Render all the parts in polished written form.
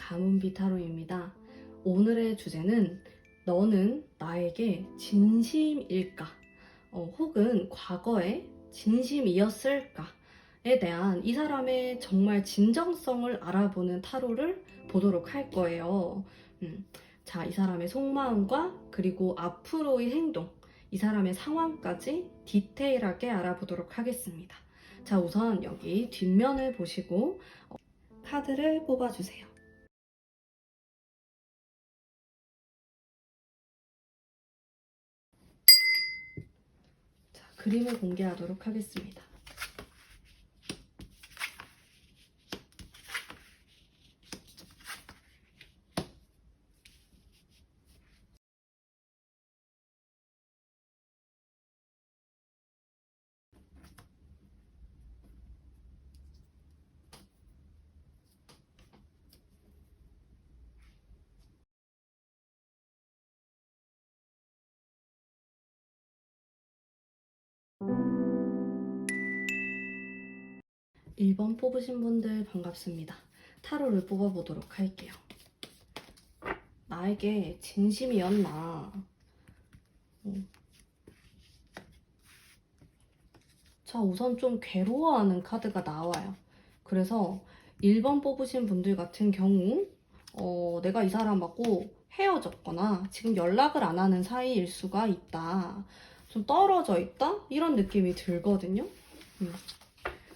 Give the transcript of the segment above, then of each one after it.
가문비 타로입니다. 오늘의 주제는 너는 나에게 진심일까? 혹은 과거에 진심이었을까?에 대한 이 사람의 정말 진정성을 알아보는 타로를 보도록 할 거예요. 자, 이 사람의 속마음과 그리고 앞으로의 행동, 이 사람의 상황까지 디테일하게 알아보도록 하겠습니다. 자, 우선 여기 뒷면을 보시고 카드를 뽑아주세요. 자, 그림을 공개하도록 하겠습니다. 일 번 뽑으신 분들 반갑습니다. 타로를 뽑아보도록 할게요. 나에게 진심이었나? 자, 우선 좀 괴로워하는 카드가 나와요. 그래서 1번 뽑으신 분들 같은 경우 내가 이 사람하고 헤어졌거나 지금 연락을 안 하는 사이일 수가 있다. 좀 떨어져 있다? 이런 느낌이 들거든요.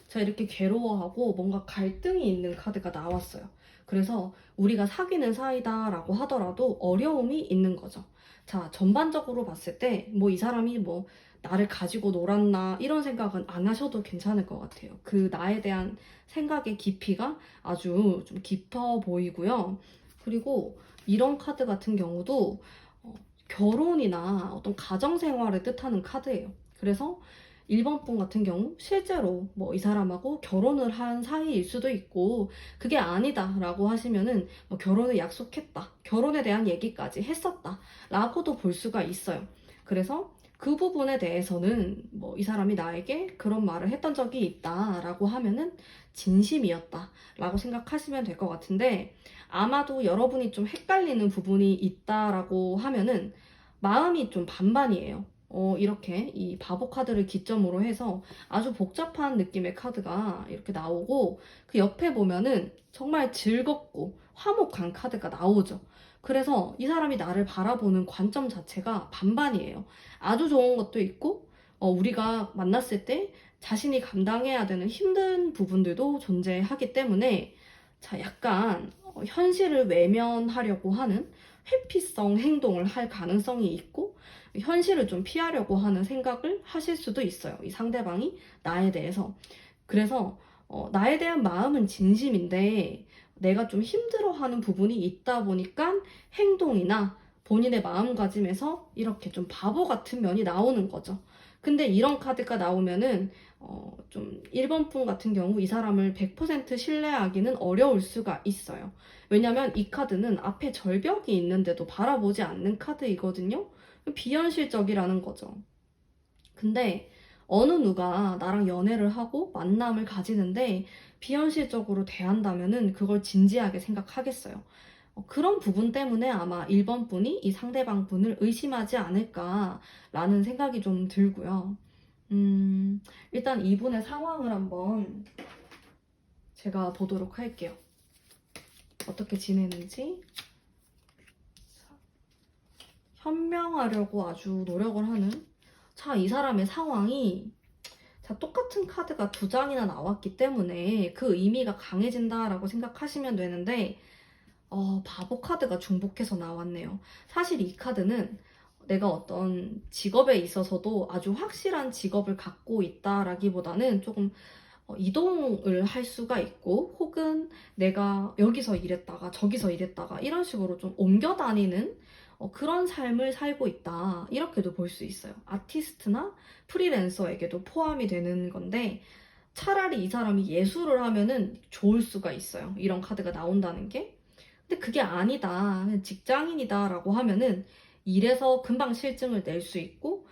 자, 이렇게 괴로워하고 뭔가 갈등이 있는 카드가 나왔어요. 그래서 우리가 사귀는 사이다라고 하더라도 어려움이 있는 거죠. 자, 전반적으로 봤을 때 뭐 이 사람이 뭐 나를 가지고 놀았나 이런 생각은 안 하셔도 괜찮을 것 같아요. 그 나에 대한 생각의 깊이가 아주 좀 깊어 보이고요. 그리고 이런 카드 같은 경우도 결혼이나 어떤 가정생활을 뜻하는 카드예요. 그래서 1번 분 같은 경우 실제로 뭐 이 사람하고 결혼을 한 사이일 수도 있고 그게 아니다 라고 하시면은 뭐 결혼을 약속했다, 결혼에 대한 얘기까지 했었다 라고도 볼 수가 있어요. 그래서 그 부분에 대해서는 뭐 이 사람이 나에게 그런 말을 했던 적이 있다 라고 하면은 진심이었다 라고 생각하시면 될 것 같은데, 아마도 여러분이 좀 헷갈리는 부분이 있다라고 하면은 마음이 좀 반반이에요. 이렇게 이 바보 카드를 기점으로 해서 아주 복잡한 느낌의 카드가 이렇게 나오고, 그 옆에 보면은 정말 즐겁고 화목한 카드가 나오죠. 그래서 이 사람이 나를 바라보는 관점 자체가 반반이에요. 아주 좋은 것도 있고, 우리가 만났을 때 자신이 감당해야 되는 힘든 부분들도 존재하기 때문에, 자, 약간 현실을 외면하려고 하는 회피성 행동을 할 가능성이 있고, 현실을 좀 피하려고 하는 생각을 하실 수도 있어요. 이 상대방이 나에 대해서. 그래서 나에 대한 마음은 진심인데 내가 좀 힘들어하는 부분이 있다 보니까 행동이나 본인의 마음가짐에서 이렇게 좀 바보 같은 면이 나오는 거죠. 근데 이런 카드가 나오면은 좀 1번 분 같은 경우 이 사람을 100% 신뢰하기는 어려울 수가 있어요. 왜냐면 이 카드는 앞에 절벽이 있는데도 바라보지 않는 카드이거든요. 비현실적이라는 거죠. 근데 어느 누가 나랑 연애를 하고 만남을 가지는데 비현실적으로 대한다면은 그걸 진지하게 생각하겠어요. 그런 부분 때문에 아마 1번 분이 이 상대방 분을 의심하지 않을까라는 생각이 좀 들고요. 일단 이분의 상황을 한번 제가 보도록 할게요. 어떻게 지내는지. 현명하려고 아주 노력을 하는. 자, 이 사람의 상황이, 자, 똑같은 카드가 두 장이나 나왔기 때문에 그 의미가 강해진다라고 생각하시면 되는데, 바보 카드가 중복해서 나왔네요. 사실 이 카드는 내가 어떤 직업에 있어서도 아주 확실한 직업을 갖고 있다라기보다는 조금 이동을 할 수가 있고, 혹은 내가 여기서 일했다가 저기서 일했다가 이런 식으로 좀 옮겨 다니는 그런 삶을 살고 있다, 이렇게도 볼 수 있어요. 아티스트나 프리랜서에게도 포함이 되는 건데, 차라리 이 사람이 예술을 하면은 좋을 수가 있어요. 이런 카드가 나온다는 게. 근데 그게 아니다, 직장인이다 라고 하면은 일에서 금방 실증을 낼 수 있고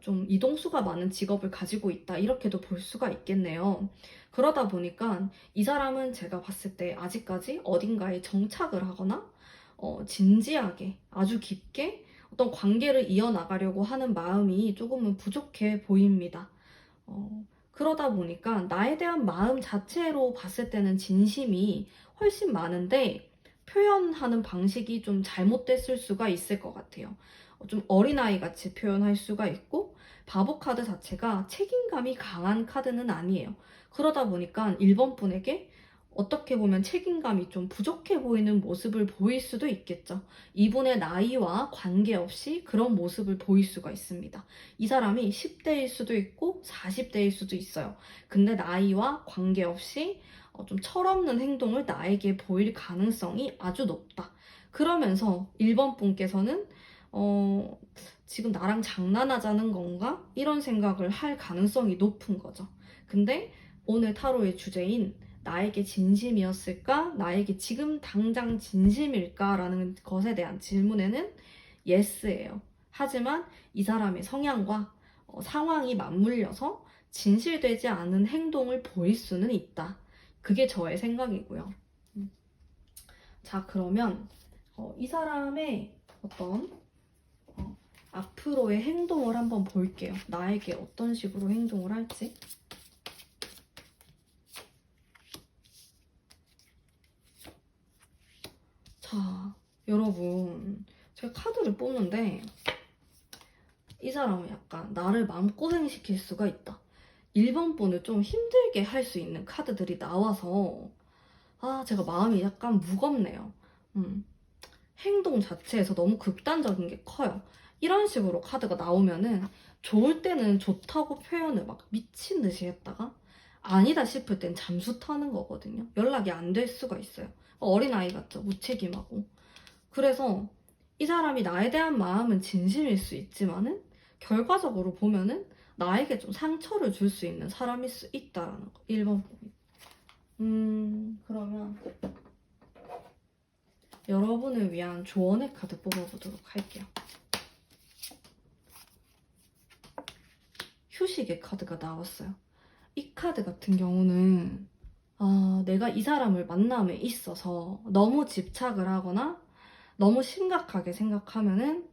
좀 이동수가 많은 직업을 가지고 있다. 이렇게도 볼 수가 있겠네요. 그러다 보니까 이 사람은 제가 봤을 때 아직까지 어딘가에 정착을 하거나 진지하게 아주 깊게 어떤 관계를 이어나가려고 하는 마음이 조금은 부족해 보입니다. 그러다 보니까 나에 대한 마음 자체로 봤을 때는 진심이 훨씬 많은데 표현하는 방식이 좀 잘못됐을 수가 있을 것 같아요. 좀 어린아이 같이 표현할 수가 있고 바보 카드 자체가 책임감이 강한 카드는 아니에요. 그러다 보니까 1번 분에게 어떻게 보면 책임감이 좀 부족해 보이는 모습을 보일 수도 있겠죠. 이분의 나이와 관계없이 그런 모습을 보일 수가 있습니다. 이 사람이 10대일 수도 있고 40대일 수도 있어요. 근데 나이와 관계없이 좀 철없는 행동을 나에게 보일 가능성이 아주 높다. 그러면서 1번 분께서는 지금 나랑 장난하자는 건가? 이런 생각을 할 가능성이 높은 거죠. 근데 오늘 타로의 주제인 나에게 진심이었을까? 나에게 지금 당장 진심일까? 라는 것에 대한 질문에는 yes예요. 하지만 이 사람의 성향과 상황이 맞물려서 진실되지 않은 행동을 보일 수는 있다. 그게 저의 생각이고요. 자, 그러면 이 사람의 어떤 앞으로의 행동을 한번 볼게요. 나에게 어떤 식으로 행동을 할지. 자, 여러분, 제가 카드를 뽑는데 이 사람은 약간 나를 마음고생시킬 수가 있다. 1번 분을 좀 힘들게 할 수 있는 카드들이 나와서 제가 마음이 약간 무겁네요. 행동 자체에서 너무 극단적인 게 커요. 이런 식으로 카드가 나오면은 좋을 때는 좋다고 표현을 막 미친 듯이 했다가 아니다 싶을 땐 잠수 타는 거거든요. 연락이 안 될 수가 있어요. 어린아이 같죠? 무책임하고. 그래서 이 사람이 나에 대한 마음은 진심일 수 있지만은 결과적으로 보면은 나에게 좀 상처를 줄 수 있는 사람일 수 있다라는 거. 1번 보기. 그러면 여러분을 위한 조언의 카드 뽑아보도록 할게요. 휴식의 카드가 나왔어요. 이 카드 같은 경우는 내가 이 사람을 만남에 있어서 너무 집착을 하거나 너무 심각하게 생각하면은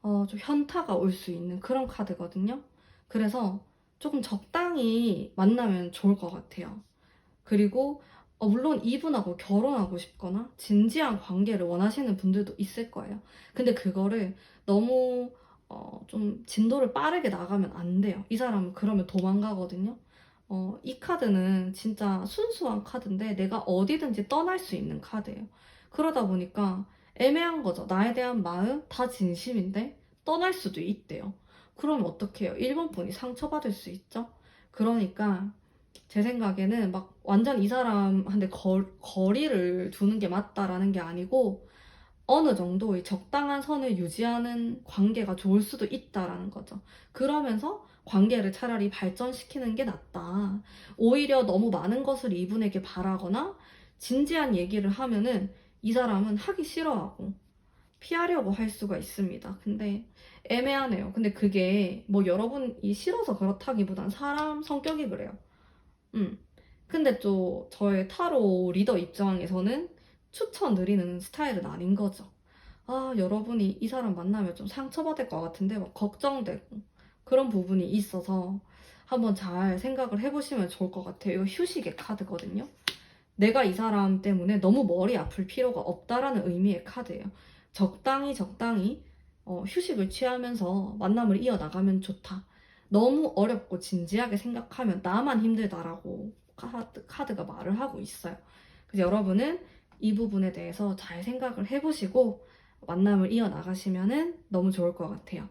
좀 현타가 올 수 있는 그런 카드거든요. 그래서 조금 적당히 만나면 좋을 것 같아요. 그리고 물론 이분하고 결혼하고 싶거나 진지한 관계를 원하시는 분들도 있을 거예요. 근데 그거를 너무 좀 진도를 빠르게 나가면 안 돼요. 이 사람은 그러면 도망가거든요. 이 카드는 진짜 순수한 카드인데 내가 어디든지 떠날 수 있는 카드예요. 그러다 보니까 애매한 거죠. 나에 대한 마음 다 진심인데 떠날 수도 있대요. 그럼 어떡해요? 1번 분이 상처받을 수 있죠? 그러니까 제 생각에는 막 완전 이 사람한테 거리를 두는 게 맞다라는 게 아니고 어느 정도의 적당한 선을 유지하는 관계가 좋을 수도 있다라는 거죠. 그러면서 관계를 차라리 발전시키는 게 낫다. 오히려 너무 많은 것을 이분에게 바라거나 진지한 얘기를 하면은 이 사람은 하기 싫어하고 피하려고 할 수가 있습니다. 근데 애매하네요. 근데 그게 뭐 여러분이 싫어서 그렇다기보단 사람 성격이 그래요. 근데 또 저의 타로 리더 입장에서는 추천드리는 스타일은 아닌 거죠. 여러분이 이 사람 만나면 좀 상처받을 것 같은데 막 걱정되고 그런 부분이 있어서 한번 잘 생각을 해보시면 좋을 것 같아요. 이거 휴식의 카드거든요. 내가 이 사람 때문에 너무 머리 아플 필요가 없다라는 의미의 카드예요. 적당히 휴식을 취하면서 만남을 이어나가면 좋다. 너무 어렵고 진지하게 생각하면 나만 힘들다라고 카드가 말을 하고 있어요. 그래서 여러분은 이 부분에 대해서 잘 생각을 해보시고 만남을 이어나가시면 너무 좋을 것 같아요.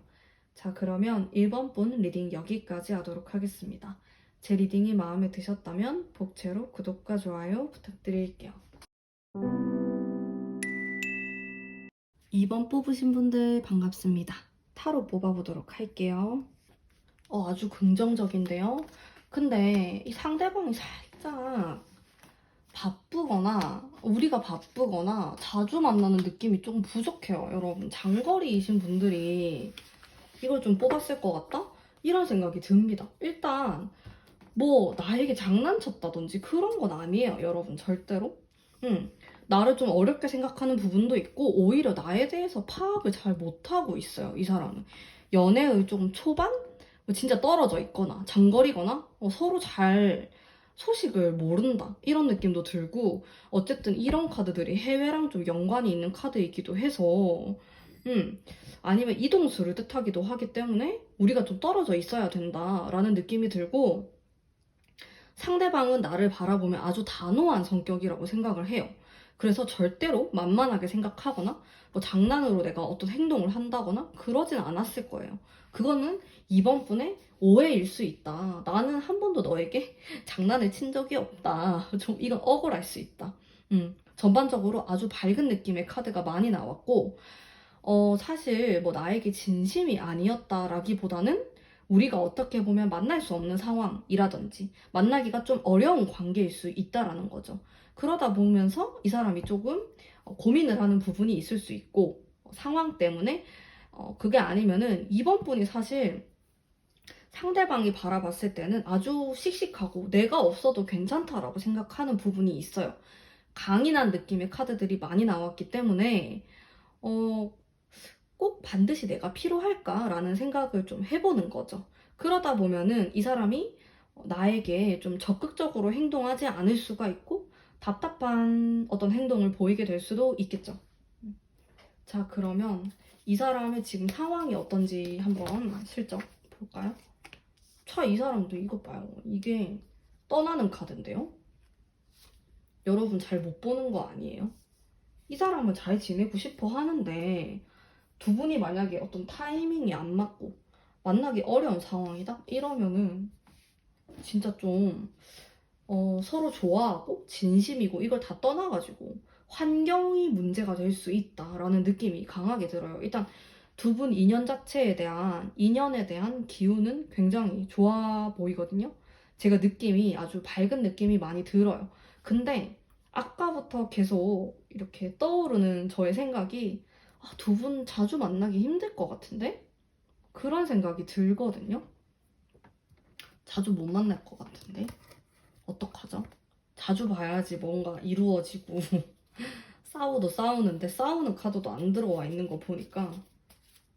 자, 그러면 1번 분 리딩 여기까지 하도록 하겠습니다. 제 리딩이 마음에 드셨다면 복채로 구독과 좋아요 부탁드릴게요. 2번 뽑으신 분들 반갑습니다. 타로 뽑아보도록 할게요. 아주 긍정적인데요. 근데 이 상대방이 살짝 바쁘거나 우리가 바쁘거나 자주 만나는 느낌이 조금 부족해요. 여러분 장거리이신 분들이 이걸 좀 뽑았을 것 같다? 이런 생각이 듭니다. 일단 뭐 나에게 장난쳤다든지 그런 건 아니에요, 여러분. 절대로. 나를 좀 어렵게 생각하는 부분도 있고 오히려 나에 대해서 파악을 잘 못하고 있어요, 이 사람은. 연애의 조금 초반? 뭐 진짜 떨어져 있거나 장거리거나 서로 잘 소식을 모른다 이런 느낌도 들고, 어쨌든 이런 카드들이 해외랑 좀 연관이 있는 카드이기도 해서 아니면 이동수를 뜻하기도 하기 때문에 우리가 좀 떨어져 있어야 된다라는 느낌이 들고, 상대방은 나를 바라보면 아주 단호한 성격이라고 생각을 해요. 그래서 절대로 만만하게 생각하거나 뭐 장난으로 내가 어떤 행동을 한다거나 그러진 않았을 거예요. 그거는 이번 분의 오해일 수 있다. 나는 한 번도 너에게 장난을 친 적이 없다. 좀 이건 억울할 수 있다. 전반적으로 아주 밝은 느낌의 카드가 많이 나왔고, 사실 뭐 나에게 진심이 아니었다라기보다는 우리가 어떻게 보면 만날 수 없는 상황이라든지 만나기가 좀 어려운 관계일 수 있다라는 거죠. 그러다 보면서 이 사람이 조금 고민을 하는 부분이 있을 수 있고, 상황 때문에 그게 아니면은 이번 분이 사실 상대방이 바라봤을 때는 아주 씩씩하고 내가 없어도 괜찮다라고 생각하는 부분이 있어요. 강인한 느낌의 카드들이 많이 나왔기 때문에 어, 꼭 반드시 내가 필요할까라는 생각을 좀 해보는 거죠. 그러다 보면은 이 사람이 나에게 좀 적극적으로 행동하지 않을 수가 있고 답답한 어떤 행동을 보이게 될 수도 있겠죠. 자, 그러면 이 사람의 지금 상황이 어떤지 한번 슬쩍 볼까요? 이 사람도 이것 봐요. 이게 떠나는 카드인데요. 여러분 잘 못 보는 거 아니에요? 이 사람은 잘 지내고 싶어 하는데 두 분이 만약에 어떤 타이밍이 안 맞고 만나기 어려운 상황이다? 이러면은 진짜 좀 서로 좋아하고 진심이고 이걸 다 떠나가지고 환경이 문제가 될 수 있다라는 느낌이 강하게 들어요. 일단 두 분 인연에 대한 기운은 굉장히 좋아 보이거든요. 제가 느낌이 아주 밝은 느낌이 많이 들어요. 근데 아까부터 계속 이렇게 떠오르는 저의 생각이 두 분 자주 만나기 힘들 것 같은데? 그런 생각이 들거든요. 자주 못 만날 것 같은데? 어떡하죠? 자주 봐야지 뭔가 이루어지고 싸워도 싸우는데 싸우는 카드도 안 들어와 있는 거 보니까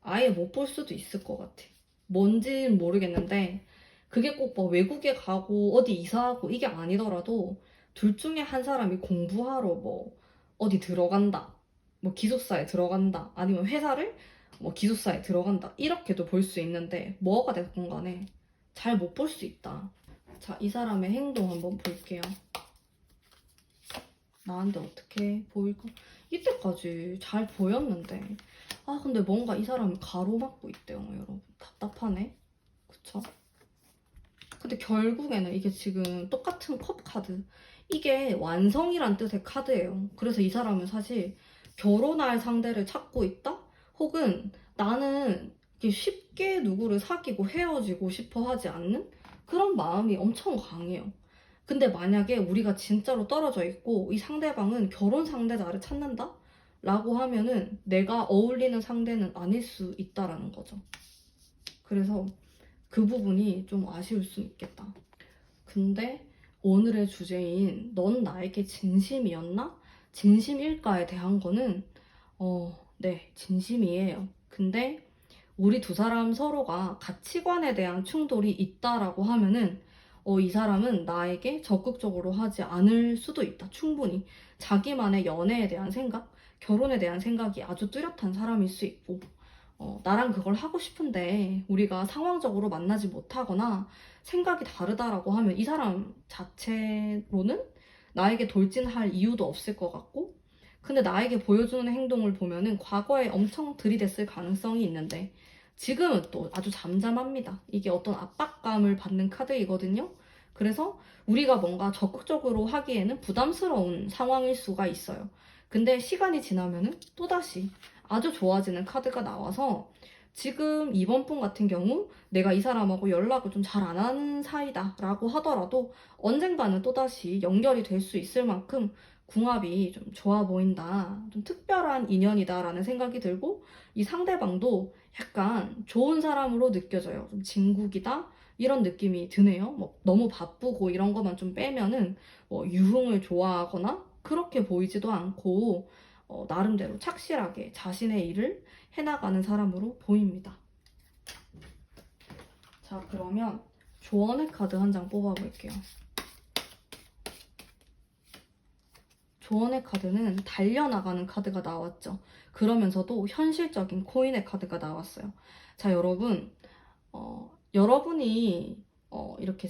아예 못 볼 수도 있을 것 같아. 뭔진 모르겠는데 그게 꼭 뭐 외국에 가고 어디 이사하고 이게 아니더라도 둘 중에 한 사람이 공부하러 뭐 어디 들어간다, 뭐 기숙사에 들어간다, 아니면 회사를 뭐 기숙사에 들어간다 이렇게도 볼 수 있는데 뭐가 됐건 간에 잘 못 볼 수 있다. 자, 이 사람의 행동 한번 볼게요. 나한테 어떻게 보일까? 이때까지 잘 보였는데 근데 뭔가 이 사람이 가로막고 있대요, 여러분. 답답하네. 그쵸? 근데 결국에는 이게 지금 똑같은 컵 카드, 이게 완성이란 뜻의 카드예요. 그래서 이 사람은 사실 결혼할 상대를 찾고 있다? 혹은 나는 이렇게 쉽게 누구를 사귀고 헤어지고 싶어 하지 않는 그런 마음이 엄청 강해요. 근데 만약에 우리가 진짜로 떨어져 있고 이 상대방은 결혼 상대자를 찾는다? 라고 하면은 내가 어울리는 상대는 아닐 수 있다라는 거죠. 그래서 그 부분이 좀 아쉬울 수 있겠다. 근데 오늘의 주제인 넌 나에게 진심이었나? 진심일까에 대한 거는 네, 진심이에요. 근데 우리 두 사람 서로가 가치관에 대한 충돌이 있다라고 하면은 이 사람은 나에게 적극적으로 하지 않을 수도 있다. 충분히 자기만의 연애에 대한 생각, 결혼에 대한 생각이 아주 뚜렷한 사람일 수 있고, 나랑 그걸 하고 싶은데 우리가 상황적으로 만나지 못하거나 생각이 다르다라고 하면 이 사람 자체로는 나에게 돌진할 이유도 없을 것 같고, 근데 나에게 보여주는 행동을 보면은 과거에 엄청 들이댔을 가능성이 있는데 지금은 또 아주 잠잠합니다. 이게 어떤 압박감을 받는 카드이거든요. 그래서 우리가 뭔가 적극적으로 하기에는 부담스러운 상황일 수가 있어요. 근데 시간이 지나면은 또다시 아주 좋아지는 카드가 나와서 지금 이번 분 같은 경우 내가 이 사람하고 연락을 좀 잘 안 하는 사이다 라고 하더라도 언젠가는 또다시 연결이 될 수 있을 만큼 궁합이 좀 좋아 보인다. 좀 특별한 인연이다 라는 생각이 들고, 이 상대방도 약간 좋은 사람으로 느껴져요. 좀 진국이다? 이런 느낌이 드네요. 뭐 너무 바쁘고 이런 것만 좀 빼면은 뭐 유흥을 좋아하거나 그렇게 보이지도 않고 나름대로 착실하게 자신의 일을 해나가는 사람으로 보입니다. 자, 그러면 조언의 카드 한 장 뽑아볼게요. 조언의 카드는 달려나가는 카드가 나왔죠. 그러면서도 현실적인 코인의 카드가 나왔어요. 자, 여러분, 여러분이 이렇게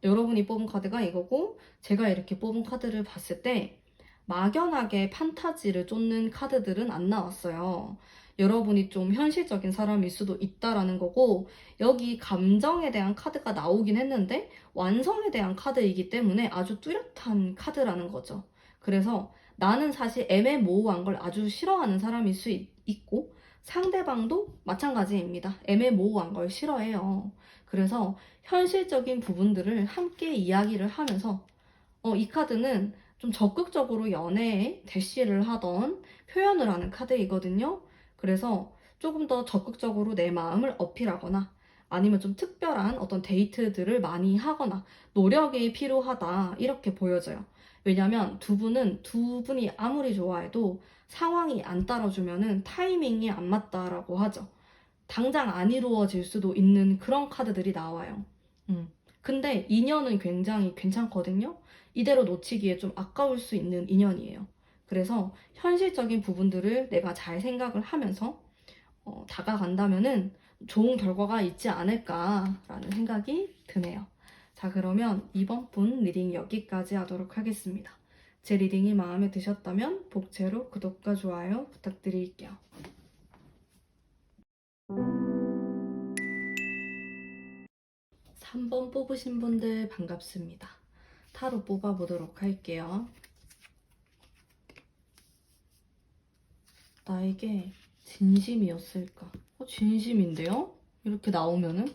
여러분이 뽑은 카드가 이거고 제가 이렇게 뽑은 카드를 봤을 때 막연하게 판타지를 쫓는 카드들은 안 나왔어요. 여러분이 좀 현실적인 사람일 수도 있다라는 거고, 여기 감정에 대한 카드가 나오긴 했는데 완성에 대한 카드이기 때문에 아주 뚜렷한 카드라는 거죠. 그래서 나는 사실 애매모호한 걸 아주 싫어하는 사람일 수 있고, 상대방도 마찬가지입니다. 애매모호한 걸 싫어해요. 그래서 현실적인 부분들을 함께 이야기를 하면서 이 카드는 좀 적극적으로 연애에 대시를 하던 표현을 하는 카드이거든요. 그래서 조금 더 적극적으로 내 마음을 어필하거나 아니면 좀 특별한 어떤 데이트들을 많이 하거나 노력이 필요하다 이렇게 보여져요. 왜냐면 두 분이 아무리 좋아해도 상황이 안 따라주면은 타이밍이 안 맞다라고 하죠. 당장 안 이루어질 수도 있는 그런 카드들이 나와요. 근데 인연은 굉장히 괜찮거든요. 이대로 놓치기에 좀 아까울 수 있는 인연이에요. 그래서 현실적인 부분들을 내가 잘 생각을 하면서 다가간다면은 좋은 결과가 있지 않을까라는 생각이 드네요. 자, 그러면 이번 분 리딩 여기까지 하도록 하겠습니다. 제 리딩이 마음에 드셨다면 복채로 구독과 좋아요 부탁드릴게요. 3번 뽑으신 분들 반갑습니다. 타로 뽑아보도록 할게요. 나에게 진심이었을까? 진심인데요? 이렇게 나오면은?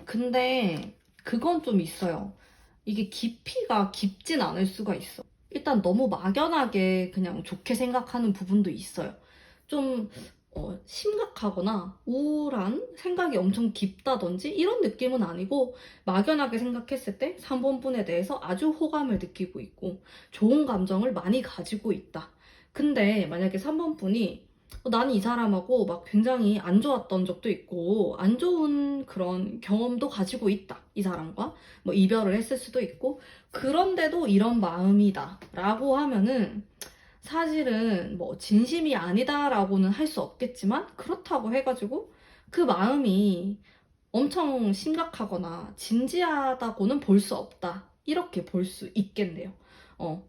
근데 그건 좀 있어요. 이게 깊이가 깊진 않을 수가 있어. 일단 너무 막연하게 그냥 좋게 생각하는 부분도 있어요. 좀 심각하거나 우울한 생각이 엄청 깊다든지 이런 느낌은 아니고 막연하게 생각했을 때 3번 분에 대해서 아주 호감을 느끼고 있고 좋은 감정을 많이 가지고 있다. 근데 만약에 3번 분이 나는 이 사람하고 막 굉장히 안 좋았던 적도 있고 안 좋은 그런 경험도 가지고 있다. 이 사람과 뭐 이별을 했을 수도 있고 그런데도 이런 마음이다 라고 하면은 사실은 뭐 진심이 아니다라고는 할 수 없겠지만 그렇다고 해가지고 그 마음이 엄청 심각하거나 진지하다고는 볼 수 없다. 이렇게 볼 수 있겠네요.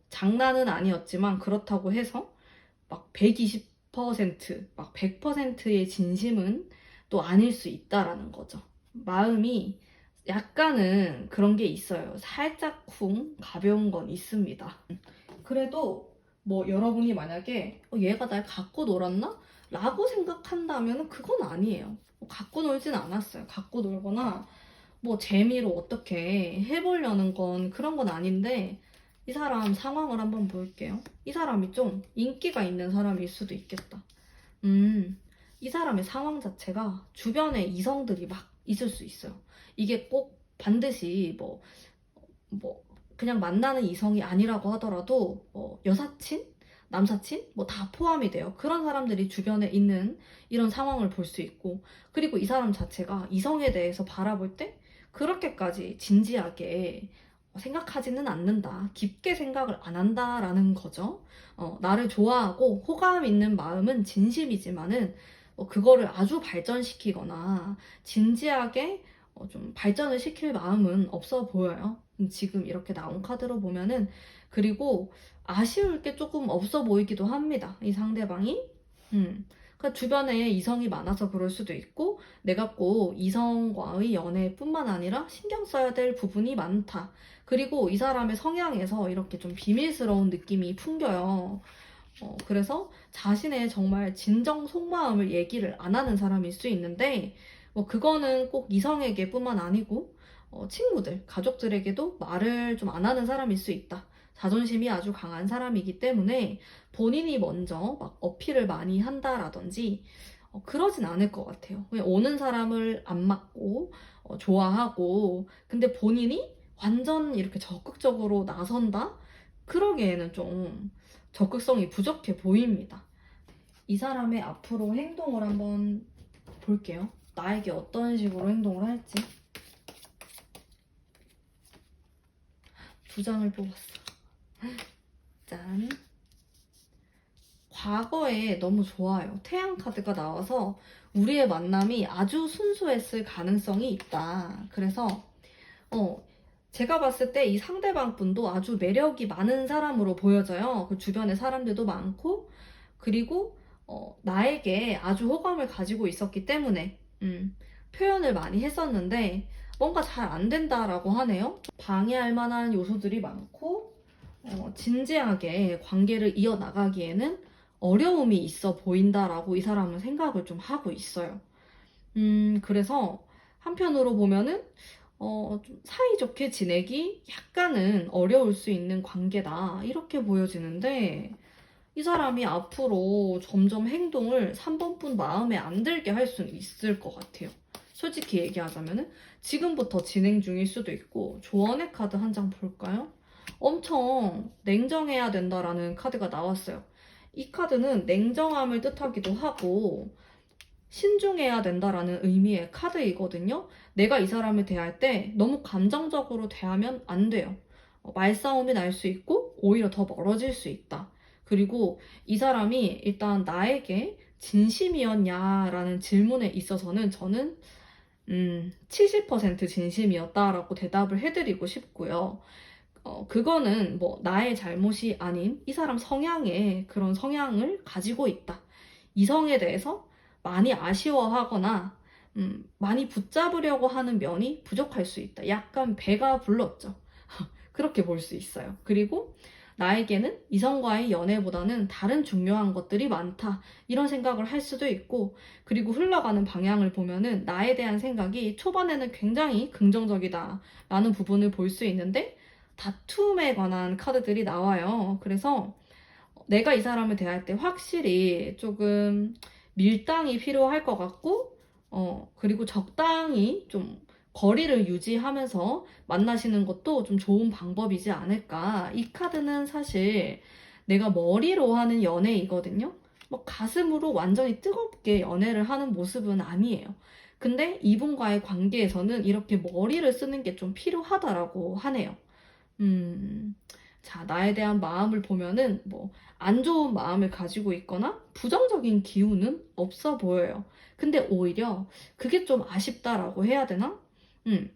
장난은 아니었지만 그렇다고 해서 막 120%, 막 100%의 진심은 또 아닐 수 있다라는 거죠. 마음이 약간은 그런 게 있어요. 살짝쿵 가벼운 건 있습니다. 그래도 뭐 여러분이 만약에 얘가 날 갖고 놀았나? 라고 생각한다면 그건 아니에요. 갖고 놀진 않았어요. 갖고 놀거나 뭐 재미로 어떻게 해보려는 건 그런 건 아닌데 이 사람 상황을 한번 볼게요. 이 사람이 좀 인기가 있는 사람일 수도 있겠다. 이 사람의 상황 자체가 주변에 이성들이 막 있을 수 있어요. 이게 꼭 반드시 뭐 그냥 만나는 이성이 아니라고 하더라도 여사친, 남사친 뭐 다 포함이 돼요. 그런 사람들이 주변에 있는 이런 상황을 볼 수 있고 그리고 이 사람 자체가 이성에 대해서 바라볼 때 그렇게까지 진지하게 생각하지는 않는다. 깊게 생각을 안 한다라는 거죠. 나를 좋아하고 호감 있는 마음은 진심이지만은 그거를 아주 발전시키거나 진지하게 좀 발전을 시킬 마음은 없어 보여요. 지금 이렇게 나온 카드로 보면은 그리고 아쉬울 게 조금 없어 보이기도 합니다. 이 상대방이. 그러니까 주변에 이성이 많아서 그럴 수도 있고 내가 꼭 이성과의 연애뿐만 아니라 신경 써야 될 부분이 많다. 그리고 이 사람의 성향에서 이렇게 좀 비밀스러운 느낌이 풍겨요. 그래서 자신의 정말 진정 속마음을 얘기를 안 하는 사람일 수 있는데 뭐 그거는 꼭 이성에게뿐만 아니고 친구들, 가족들에게도 말을 좀 안 하는 사람일 수 있다. 자존심이 아주 강한 사람이기 때문에 본인이 먼저 막 어필을 많이 한다라든지 그러진 않을 것 같아요. 그냥 오는 사람을 안 맞고 좋아하고, 근데 본인이 완전 이렇게 적극적으로 나선다? 그러기에는 좀 적극성이 부족해 보입니다. 이 사람의 앞으로 행동을 한번 볼게요. 나에게 어떤 식으로 행동을 할지. 두 장을 뽑았어. 짠. 과거에 너무 좋아요. 태양 카드가 나와서 우리의 만남이 아주 순수했을 가능성이 있다. 그래서 제가 봤을 때 이 상대방 분도 아주 매력이 많은 사람으로 보여져요. 그 주변에 사람들도 많고, 그리고 나에게 아주 호감을 가지고 있었기 때문에 표현을 많이 했었는데 뭔가 잘 안 된다라고 하네요. 방해할 만한 요소들이 많고 진지하게 관계를 이어나가기에는 어려움이 있어 보인다라고 이 사람은 생각을 좀 하고 있어요. 그래서 한편으로 보면은 좀 사이좋게 지내기 약간은 어려울 수 있는 관계다 이렇게 보여지는데, 이 사람이 앞으로 점점 행동을 3번분 마음에 안 들게 할 수는 있을 것 같아요. 솔직히 얘기하자면은 지금부터 진행 중일 수도 있고. 조언의 카드 한 장 볼까요? 엄청 냉정해야 된다라는 카드가 나왔어요. 이 카드는 냉정함을 뜻하기도 하고 신중해야 된다라는 의미의 카드이거든요. 내가 이 사람을 대할 때 너무 감정적으로 대하면 안 돼요. 말싸움이 날 수 있고 오히려 더 멀어질 수 있다. 그리고 이 사람이 일단 나에게 진심이었냐라는 질문에 있어서는 저는 70% 진심이었다라고 대답을 해드리고 싶고요. 그거는 뭐 나의 잘못이 아닌 이 사람 성향에 그런 성향을 가지고 있다. 이성에 대해서 많이 아쉬워하거나 많이 붙잡으려고 하는 면이 부족할 수 있다. 약간 배가 불렀죠. 그렇게 볼 수 있어요. 그리고 나에게는 이성과의 연애보다는 다른 중요한 것들이 많다. 이런 생각을 할 수도 있고, 그리고 흘러가는 방향을 보면은 나에 대한 생각이 초반에는 굉장히 긍정적이다 라는 부분을 볼 수 있는데, 다툼에 관한 카드들이 나와요. 그래서 내가 이 사람을 대할 때 확실히 조금 밀당이 필요할 것 같고, 그리고 적당히 좀 거리를 유지하면서 만나시는 것도 좀 좋은 방법이지 않을까. 이 카드는 사실 내가 머리로 하는 연애이거든요. 뭐 가슴으로 완전히 뜨겁게 연애를 하는 모습은 아니에요. 근데 이분과의 관계에서는 이렇게 머리를 쓰는 게 좀 필요하다라고 하네요. 자, 나에 대한 마음을 보면은 뭐 안 좋은 마음을 가지고 있거나 부정적인 기운은 없어 보여요. 근데 오히려 그게 좀 아쉽다라고 해야 되나? 음,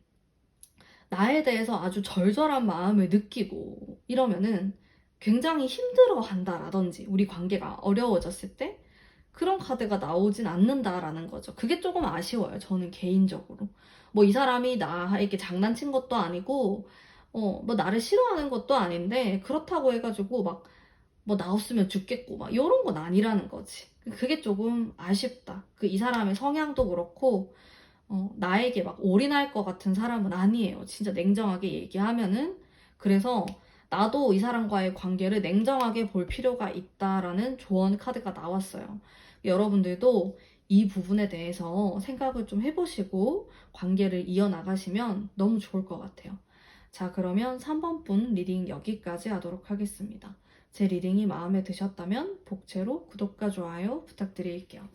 나에 대해서 아주 절절한 마음을 느끼고 이러면은 굉장히 힘들어 한다라든지 우리 관계가 어려워졌을 때 그런 카드가 나오진 않는다라는 거죠. 그게 조금 아쉬워요. 저는 개인적으로. 뭐 이 사람이 나에게 장난친 것도 아니고 뭐 나를 싫어하는 것도 아닌데 그렇다고 해가지고 막 뭐 나 없으면 죽겠고 막 이런 건 아니라는 거지. 그게 조금 아쉽다. 그 이 사람의 성향도 그렇고 나에게 막 올인할 것 같은 사람은 아니에요. 진짜 냉정하게 얘기하면은. 그래서 나도 이 사람과의 관계를 냉정하게 볼 필요가 있다라는 조언 카드가 나왔어요. 여러분들도 이 부분에 대해서 생각을 좀 해보시고 관계를 이어나가시면 너무 좋을 것 같아요. 자, 그러면 3번 분 리딩 여기까지 하도록 하겠습니다. 제 리딩이 마음에 드셨다면 복채로 구독과 좋아요 부탁드릴게요.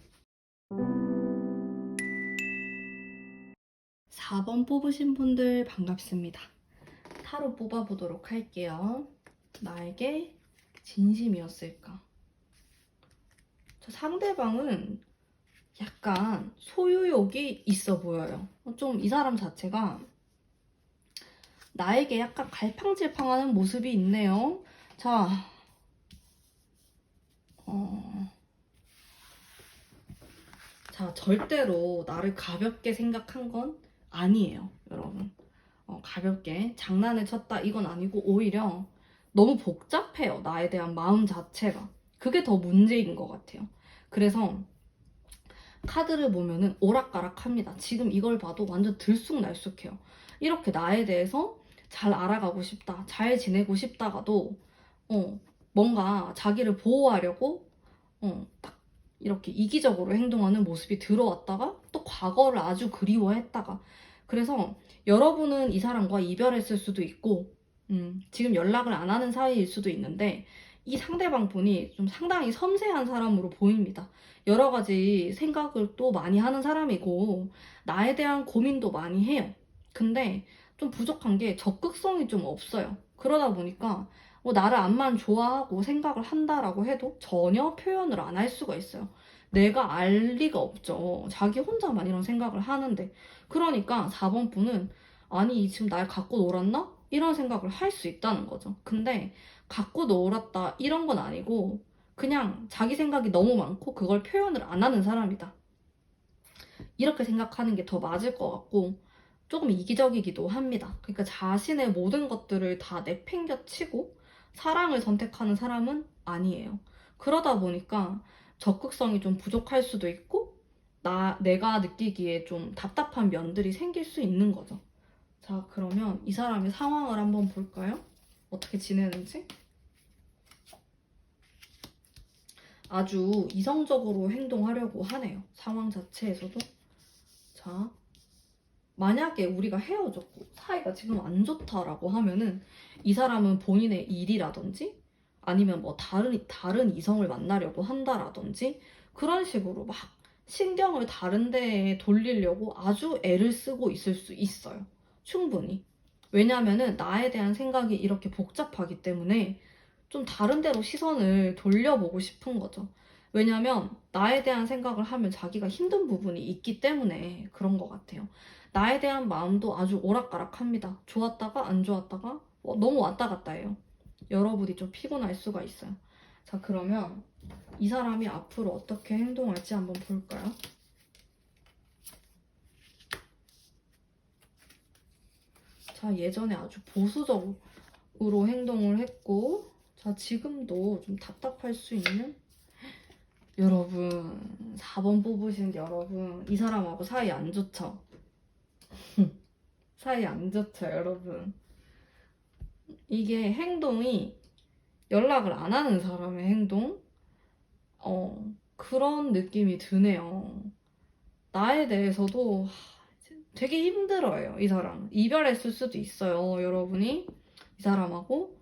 4번 뽑으신 분들 반갑습니다. 타로 뽑아보도록 할게요. 나에게 진심이었을까? 저 상대방은 약간 소유욕이 있어 보여요. 좀 이 사람 자체가 나에게 약간 갈팡질팡하는 모습이 있네요. 자, 절대로 나를 가볍게 생각한 건 아니에요, 여러분. 가볍게 장난을 쳤다 이건 아니고 오히려 너무 복잡해요. 나에 대한 마음 자체가. 그게 더 문제인 것 같아요. 그래서 카드를 보면은 오락가락합니다. 지금 이걸 봐도 완전 들쑥날쑥해요. 이렇게 나에 대해서 잘 알아가고 싶다, 잘 지내고 싶다가도 뭔가 자기를 보호하려고 딱 이렇게 이기적으로 행동하는 모습이 들어왔다가 또 과거를 아주 그리워했다가 그래서 여러분은 이 사람과 이별했을 수도 있고 지금 연락을 안 하는 사이일 수도 있는데 이 상대방 분이 좀 상당히 섬세한 사람으로 보입니다. 여러 가지 생각을 또 많이 하는 사람이고 나에 대한 고민도 많이 해요. 근데 좀 부족한 게 적극성이 좀 없어요. 그러다 보니까 뭐 나를 암만 좋아하고 생각을 한다라고 해도 전혀 표현을 안 할 수가 있어요. 내가 알 리가 없죠. 자기 혼자만 이런 생각을 하는데. 그러니까 4번 분은 아니 지금 날 갖고 놀았나? 이런 생각을 할 수 있다는 거죠. 근데 갖고 놀았다 이런 건 아니고 그냥 자기 생각이 너무 많고 그걸 표현을 안 하는 사람이다. 이렇게 생각하는 게 더 맞을 것 같고 조금 이기적이기도 합니다. 그러니까 자신의 모든 것들을 다 내팽겨치고 사랑을 선택하는 사람은 아니에요. 그러다 보니까 적극성이 좀 부족할 수도 있고 내가 느끼기에 좀 답답한 면들이 생길 수 있는 거죠. 자, 그러면 이 사람의 상황을 한번 볼까요? 어떻게 지내는지? 아주 이성적으로 행동하려고 하네요. 상황 자체에서도. 자, 만약에 우리가 헤어졌고 사이가 지금 안 좋다라고 하면은 이 사람은 본인의 일이라든지 아니면 뭐 다른 이성을 만나려고 한다라든지 그런 식으로 막 신경을 다른 데에 돌리려고 아주 애를 쓰고 있을 수 있어요. 충분히. 왜냐면은 나에 대한 생각이 이렇게 복잡하기 때문에 좀 다른 데로 시선을 돌려보고 싶은 거죠. 왜냐면 나에 대한 생각을 하면 자기가 힘든 부분이 있기 때문에 그런 것 같아요. 나에 대한 마음도 아주 오락가락합니다. 좋았다가 안 좋았다가 너무 왔다 갔다 해요. 여러분이 좀 피곤할 수가 있어요. 자, 그러면 이 사람이 앞으로 어떻게 행동할지 한번 볼까요? 자, 예전에 아주 보수적으로 행동을 했고 자, 지금도 좀 답답할 수 있는 여러분 4번 뽑으신 여러분 이 사람하고 사이 안 좋죠? 사이 안 좋죠, 여러분? 이게 행동이 연락을 안 하는 사람의 행동? 그런 느낌이 드네요. 나에 대해서도 되게 힘들어요, 이 사람. 이별했을 수도 있어요, 여러분이. 이 사람하고.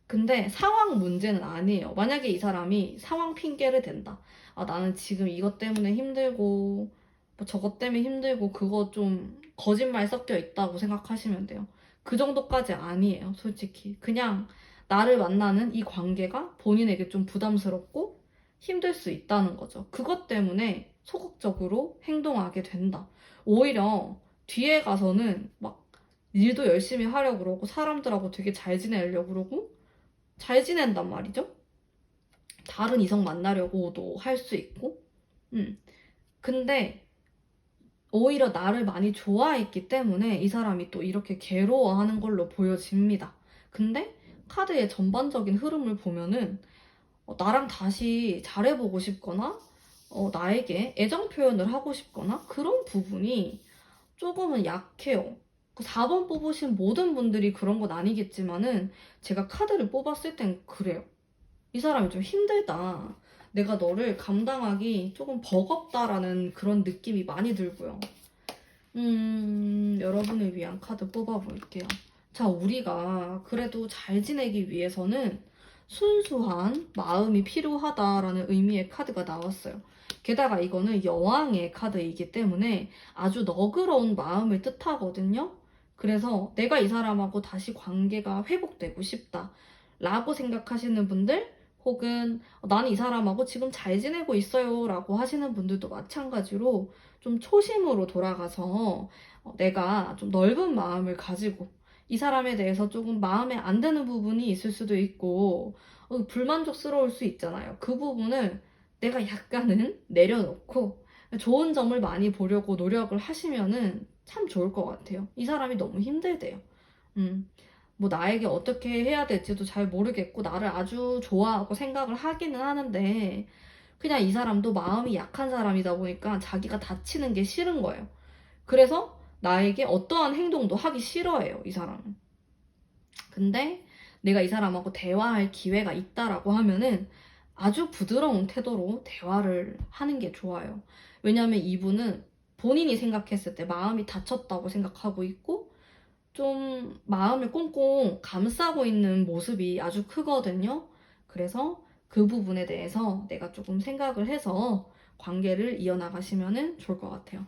근데 상황 문제는 아니에요. 만약에 이 사람이 상황 핑계를 댄다. 아, 나는 지금 이것 때문에 힘들고, 뭐 저것 때문에 힘들고, 그거 좀 거짓말 섞여 있다고 생각하시면 돼요. 그 정도까지 아니에요, 솔직히. 그냥 나를 만나는 이 관계가 본인에게 좀 부담스럽고 힘들 수 있다는 거죠. 그것 때문에 소극적으로 행동하게 된다. 오히려 뒤에 가서는 막 일도 열심히 하려고 그러고, 사람들하고 되게 잘 지내려고 그러고, 잘 지낸단 말이죠. 다른 이성 만나려고도 할 수 있고. 근데 오히려 나를 많이 좋아했기 때문에 이 사람이 또 이렇게 괴로워하는 걸로 보여집니다. 근데 카드의 전반적인 흐름을 보면은 나랑 다시 잘해보고 싶거나 나에게 애정 표현을 하고 싶거나 그런 부분이 조금은 약해요. 그 4번 뽑으신 모든 분들이 그런 건 아니겠지만은 제가 카드를 뽑았을 땐 그래요. 이 사람이 좀 힘들다. 내가 너를 감당하기 조금 버겁다라는 그런 느낌이 많이 들고요. 여러분을 위한 카드 뽑아볼게요. 자, 우리가 그래도 잘 지내기 위해서는 순수한 마음이 필요하다라는 의미의 카드가 나왔어요. 게다가 이거는 여왕의 카드이기 때문에 아주 너그러운 마음을 뜻하거든요. 그래서 내가 이 사람하고 다시 관계가 회복되고 싶다 라고 생각하시는 분들 혹은 나는 이 사람하고 지금 잘 지내고 있어요 라고 하시는 분들도 마찬가지로 좀 초심으로 돌아가서 내가 좀 넓은 마음을 가지고 이 사람에 대해서 조금 마음에 안 드는 부분이 있을 수도 있고 불만족스러울 수 있잖아요. 그 부분을 내가 약간은 내려놓고 좋은 점을 많이 보려고 노력을 하시면은 참 좋을 것 같아요. 이 사람이 너무 힘들대요. 뭐 나에게 어떻게 해야 될지도 잘 모르겠고 나를 아주 좋아하고 생각을 하기는 하는데 그냥 이 사람도 마음이 약한 사람이다 보니까 자기가 다치는 게 싫은 거예요. 그래서 나에게 어떠한 행동도 하기 싫어해요, 이 사람은. 근데 내가 이 사람하고 대화할 기회가 있다라고 하면은 아주 부드러운 태도로 대화를 하는 게 좋아요. 왜냐하면 이분은 본인이 생각했을 때 마음이 다쳤다고 생각하고 있고 좀 마음을 꽁꽁 감싸고 있는 모습이 아주 크거든요. 그래서 그 부분에 대해서 내가 조금 생각을 해서 관계를 이어나가시면 좋을 것 같아요.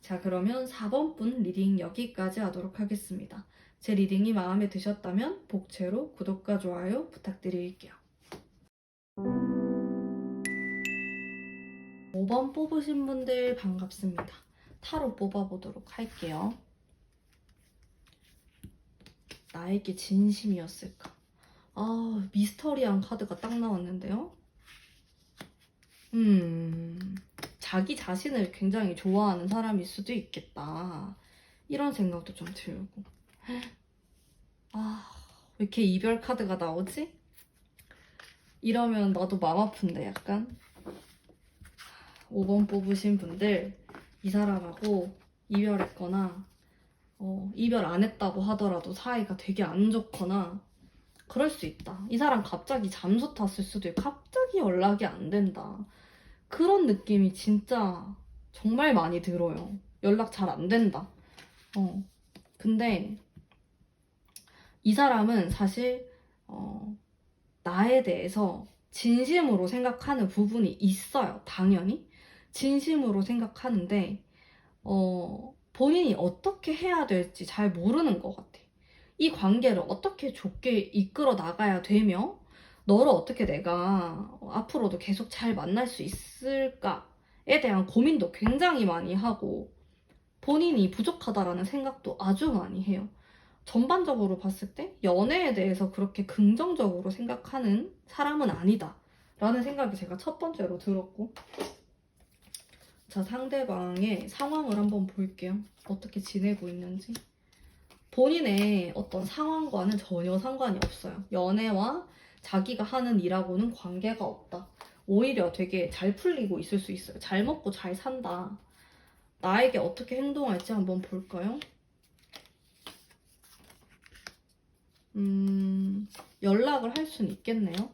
자, 그러면 4번 분 리딩 여기까지 하도록 하겠습니다. 제 리딩이 마음에 드셨다면 복채로 구독과 좋아요 부탁드릴게요. 5번 뽑으신 분들 반갑습니다. 타로 뽑아보도록 할게요. 나에게 진심이었을까? 아, 미스터리한 카드가 딱 나왔는데요. 자기 자신을 굉장히 좋아하는 사람일 수도 있겠다. 이런 생각도 좀 들고. 아, 왜 이렇게 이별 카드가 나오지? 이러면 나도 마음 아픈데 약간. 5번 뽑으신 분들, 이 사람하고 이별했거나 이별 안 했다고 하더라도 사이가 되게 안 좋거나 그럴 수 있다. 이 사람 갑자기 잠수 탔을 수도 있고 갑자기 연락이 안 된다. 그런 느낌이 진짜 정말 많이 들어요. 연락 잘 안 된다. 근데 이 사람은 사실 나에 대해서 진심으로 생각하는 부분이 있어요. 당연히. 진심으로 생각하는데 본인이 어떻게 해야 될지 잘 모르는 것 같아. 이 관계를 어떻게 좋게 이끌어 나가야 되며 너를 어떻게 내가 앞으로도 계속 잘 만날 수 있을까에 대한 고민도 굉장히 많이 하고 본인이 부족하다라는 생각도 아주 많이 해요. 전반적으로 봤을 때 연애에 대해서 그렇게 긍정적으로 생각하는 사람은 아니다 라는 생각이 제가 첫 번째로 들었고, 자, 상대방의 상황을 한번 볼게요. 어떻게 지내고 있는지. 본인의 어떤 상황과는 전혀 상관이 없어요. 연애와 자기가 하는 일하고는 관계가 없다. 오히려 되게 잘 풀리고 있을 수 있어요. 잘 먹고 잘 산다. 나에게 어떻게 행동할지 한번 볼까요? 연락을 할 수는 있겠네요.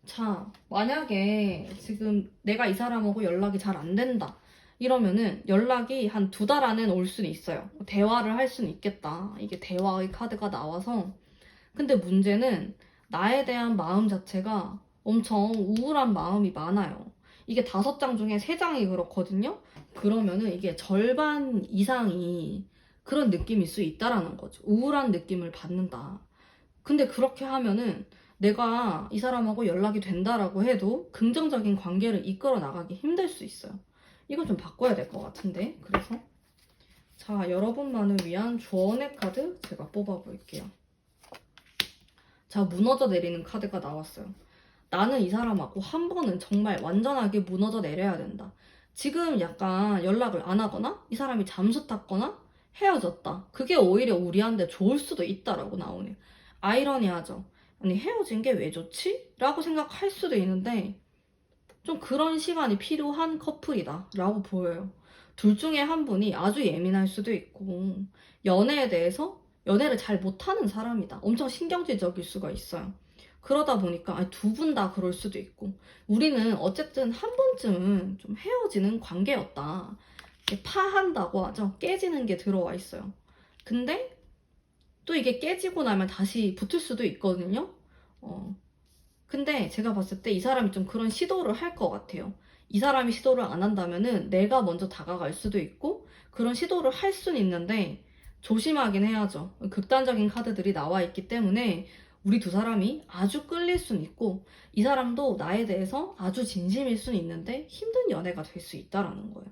자, 만약에 지금 내가 이 사람하고 연락이 잘 안 된다. 이러면은 연락이 한 2달 안에는 올 수는 있어요. 대화를 할 수는 있겠다. 이게 대화의 카드가 나와서. 근데 문제는 나에 대한 마음 자체가 엄청 우울한 마음이 많아요. 이게 5장 중에 3장이 그렇거든요. 그러면은 이게 절반 이상이 그런 느낌일 수 있다라는 거죠. 우울한 느낌을 받는다. 근데 그렇게 하면은 내가 이 사람하고 연락이 된다라고 해도 긍정적인 관계를 이끌어 나가기 힘들 수 있어요. 이건 좀 바꿔야 될 것 같은데. 그래서 자, 여러분만을 위한 조언의 카드 제가 뽑아볼게요. 자, 무너져 내리는 카드가 나왔어요. 나는 이 사람하고 한 번은 정말 완전하게 무너져 내려야 된다. 지금 약간 연락을 안 하거나 이 사람이 잠수 탔거나 헤어졌다. 그게 오히려 우리한테 좋을 수도 있다라고 나오네요. 아이러니하죠. 아니, 헤어진 게 왜 좋지? 라고 생각할 수도 있는데 좀 그런 시간이 필요한 커플이다 라고 보여요. 둘 중에 한 분이 아주 예민할 수도 있고 연애에 대해서 연애를 잘 못하는 사람이다. 엄청 신경질적일 수가 있어요. 그러다 보니까 2분 다 그럴 수도 있고 우리는 어쨌든 한 번쯤은 좀 헤어지는 관계였다. 파한다고 하죠. 깨지는 게 들어와 있어요. 근데 또 이게 깨지고 나면 다시 붙을 수도 있거든요. 근데 제가 봤을 때 이 사람이 좀 그런 시도를 할 것 같아요. 이 사람이 시도를 안 한다면은 내가 먼저 다가갈 수도 있고 그런 시도를 할 수는 있는데 조심하긴 해야죠. 극단적인 카드들이 나와 있기 때문에 우리 두 사람이 아주 끌릴 수는 있고 이 사람도 나에 대해서 아주 진심일 수는 있는데 힘든 연애가 될 수 있다라는 거예요.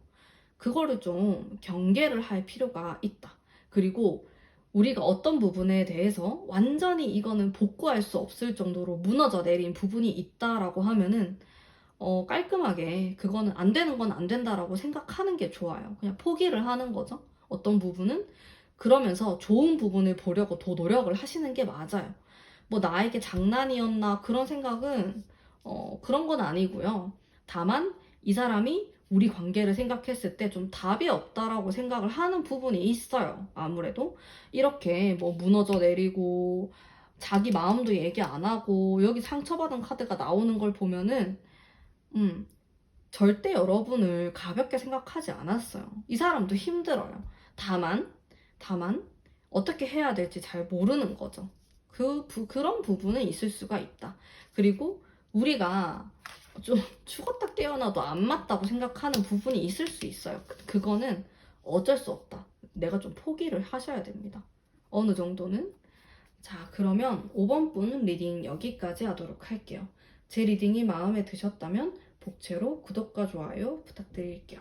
그거를 좀 경계를 할 필요가 있다. 그리고 우리가 어떤 부분에 대해서 완전히 이거는 복구할 수 없을 정도로 무너져 내린 부분이 있다라고 하면은 깔끔하게 그거는 안 되는 건 안 된다라고 생각하는 게 좋아요. 그냥 포기를 하는 거죠. 어떤 부분은 그러면서 좋은 부분을 보려고 더 노력을 하시는 게 맞아요. 뭐 나에게 장난이었나 그런 생각은 그런 건 아니고요. 다만 이 사람이 우리 관계를 생각했을 때 좀 답이 없다라고 생각을 하는 부분이 있어요. 아무래도 이렇게 뭐 무너져 내리고 자기 마음도 얘기 안 하고 여기 상처받은 카드가 나오는 걸 보면은 절대 여러분을 가볍게 생각하지 않았어요. 이 사람도 힘들어요. 다만 어떻게 해야 될지 잘 모르는 거죠. 그런 부분은 있을 수가 있다. 그리고 우리가 좀 죽었다 깨어나도 안 맞다고 생각하는 부분이 있을 수 있어요. 그거는 어쩔 수 없다. 내가 좀 포기를 하셔야 됩니다. 어느 정도는. 자, 그러면 5번 분 리딩 여기까지 하도록 할게요. 제 리딩이 마음에 드셨다면 복채로 구독과 좋아요 부탁드릴게요.